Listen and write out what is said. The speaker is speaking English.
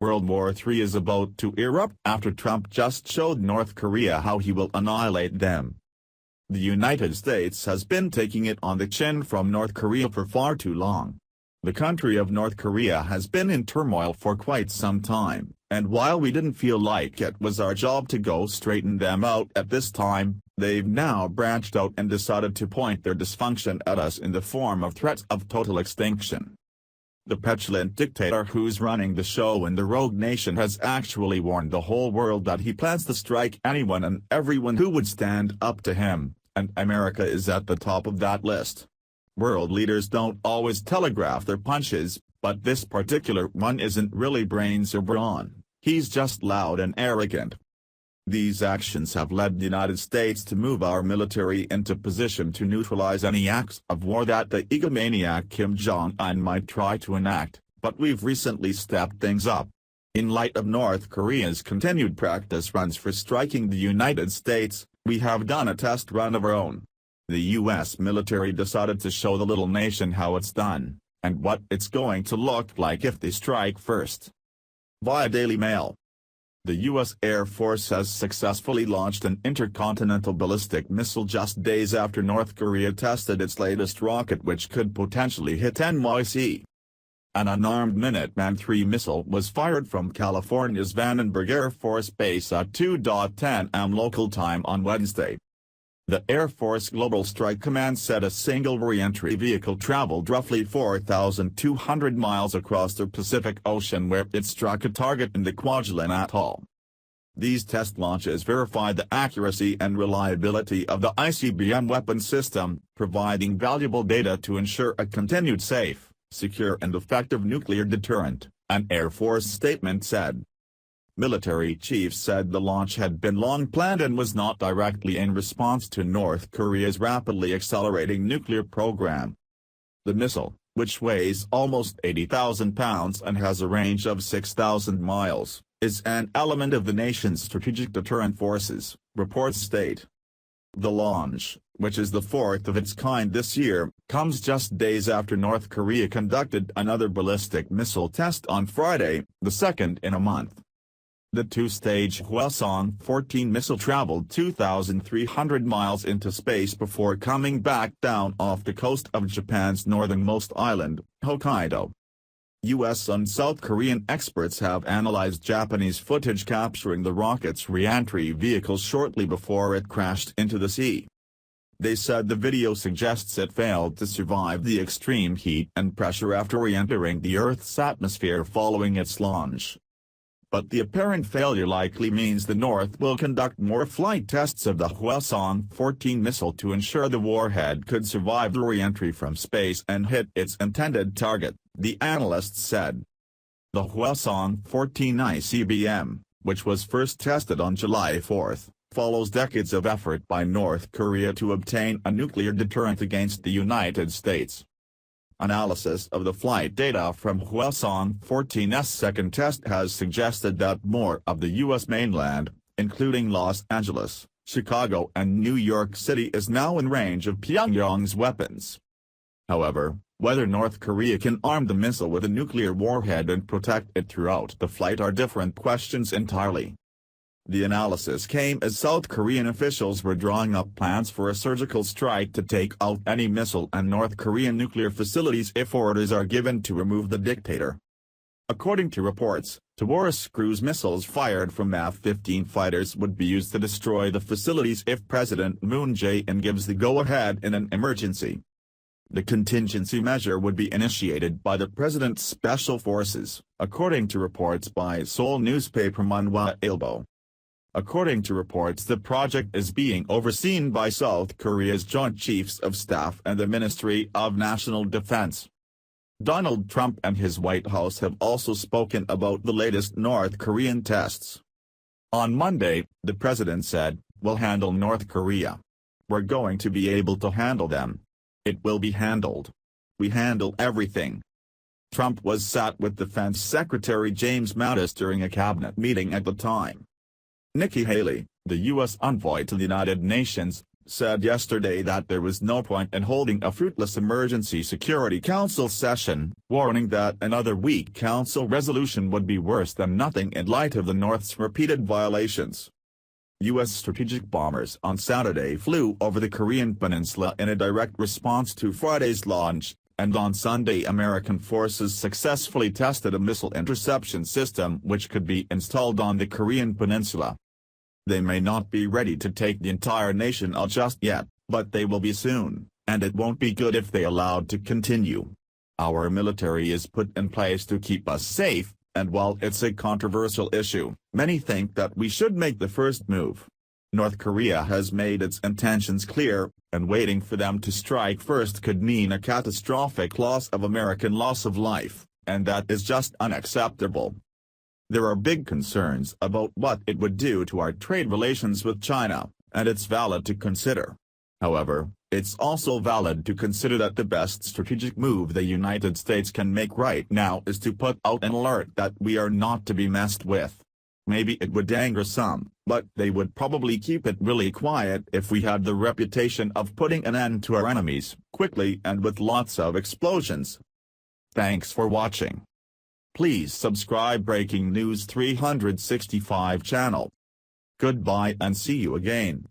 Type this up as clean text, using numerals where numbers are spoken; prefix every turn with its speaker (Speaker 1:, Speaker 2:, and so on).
Speaker 1: World War III is about to erupt after Trump just showed North Korea how he will annihilate them. The United States has been taking it on the chin from North Korea for far too long. The country of North Korea has been in turmoil for quite some time, and while we didn't feel like it was our job to go straighten them out at this time, they've now branched out and decided to point their dysfunction at us in the form of threats of total extinction. The petulant dictator who's running the show in the rogue nation has actually warned the whole world that he plans to strike anyone and everyone who would stand up to him, and America is at the top of that list. World leaders don't always telegraph their punches, but this particular one isn't really brains or brawn, he's just loud and arrogant. These actions have led the United States to move our military into position to neutralize any acts of war that the egomaniac Kim Jong-un might try to enact, but we've recently stepped things up. In light of North Korea's continued practice runs for striking the United States, we have done a test run of our own. The U.S. military decided to show the little nation how it's done, and what it's going to look like if they strike first. Via Daily Mail. The U.S. Air Force has successfully launched an intercontinental ballistic missile just days after North Korea tested its latest rocket, which could potentially hit NYC. An unarmed Minuteman III missile was fired from California's Vandenberg Air Force Base at 2:10 am local time on Wednesday. The Air Force Global Strike Command said a single re-entry vehicle traveled roughly 4,200 miles across the Pacific Ocean where it struck a target in the Kwajalein Atoll. These test launches verified the accuracy and reliability of the ICBM weapon system, providing valuable data to ensure a continued safe, secure and effective nuclear deterrent, an Air Force statement said. Military chiefs said the launch had been long planned and was not directly in response to North Korea's rapidly accelerating nuclear program. The missile, which weighs almost 80,000 pounds and has a range of 6,000 miles, is an element of the nation's strategic deterrent forces, reports state. The launch, which is the fourth of its kind this year, comes just days after North Korea conducted another ballistic missile test on Friday, the second in a month. The two-stage Hwasong-14 missile traveled 2,300 miles into space before coming back down off the coast of Japan's northernmost island, Hokkaido. U.S. and South Korean experts have analyzed Japanese footage capturing the rocket's re-entry vehicle shortly before it crashed into the sea. They said the video suggests it failed to survive the extreme heat and pressure after re-entering the Earth's atmosphere following its launch. But the apparent failure likely means the North will conduct more flight tests of the Hwasong-14 missile to ensure the warhead could survive the re-entry from space and hit its intended target, the analysts said. The Hwasong-14 ICBM, which was first tested on July 4, follows decades of effort by North Korea to obtain a nuclear deterrent against the United States. Analysis of the flight data from Hwasong-14's second test has suggested that more of the U.S. mainland, including Los Angeles, Chicago and New York City, is now in range of Pyongyang's weapons. However, whether North Korea can arm the missile with a nuclear warhead and protect it throughout the flight are different questions entirely. The analysis came as South Korean officials were drawing up plans for a surgical strike to take out any missile and North Korean nuclear facilities if orders are given to remove the dictator. According to reports, Taurus cruise missiles fired from F-15 fighters would be used to destroy the facilities if President Moon Jae-in gives the go-ahead in an emergency. The contingency measure would be initiated by the president's special forces, according to reports by Seoul newspaper Manhwa Ilbo. According to reports, the project is being overseen by South Korea's Joint Chiefs of Staff and the Ministry of National Defense. Donald Trump and his White House have also spoken about the latest North Korean tests. On Monday, the president said, "We'll handle North Korea. We're going to be able to handle them. It will be handled. We handle everything." Trump was sat with Defense Secretary James Mattis during a cabinet meeting at the time. Nikki Haley, the U.S. envoy to the United Nations, said yesterday that there was no point in holding a fruitless Emergency Security Council session, warning that another weak council resolution would be worse than nothing in light of the North's repeated violations. U.S. strategic bombers on Saturday flew over the Korean peninsula in a direct response to Friday's launch, and on Sunday American forces successfully tested a missile interception system which could be installed on the Korean peninsula. They may not be ready to take the entire nation out just yet, but they will be soon, and it won't be good if they allowed to continue. Our military is put in place to keep us safe, and while it's a controversial issue, many think that we should make the first move. North Korea has made its intentions clear, and waiting for them to strike first could mean a catastrophic loss of life, and that is just unacceptable. There are big concerns about what it would do to our trade relations with China, and it's valid to consider. However, it's also valid to consider that the best strategic move the United States can make right now is to put out an alert that we are not to be messed with. Maybe it would anger some, but they would probably keep it really quiet if we had the reputation of putting an end to our enemies quickly and with lots of explosions. Thanks for watching. Please subscribe Breaking News 365 channel. Goodbye and see you again.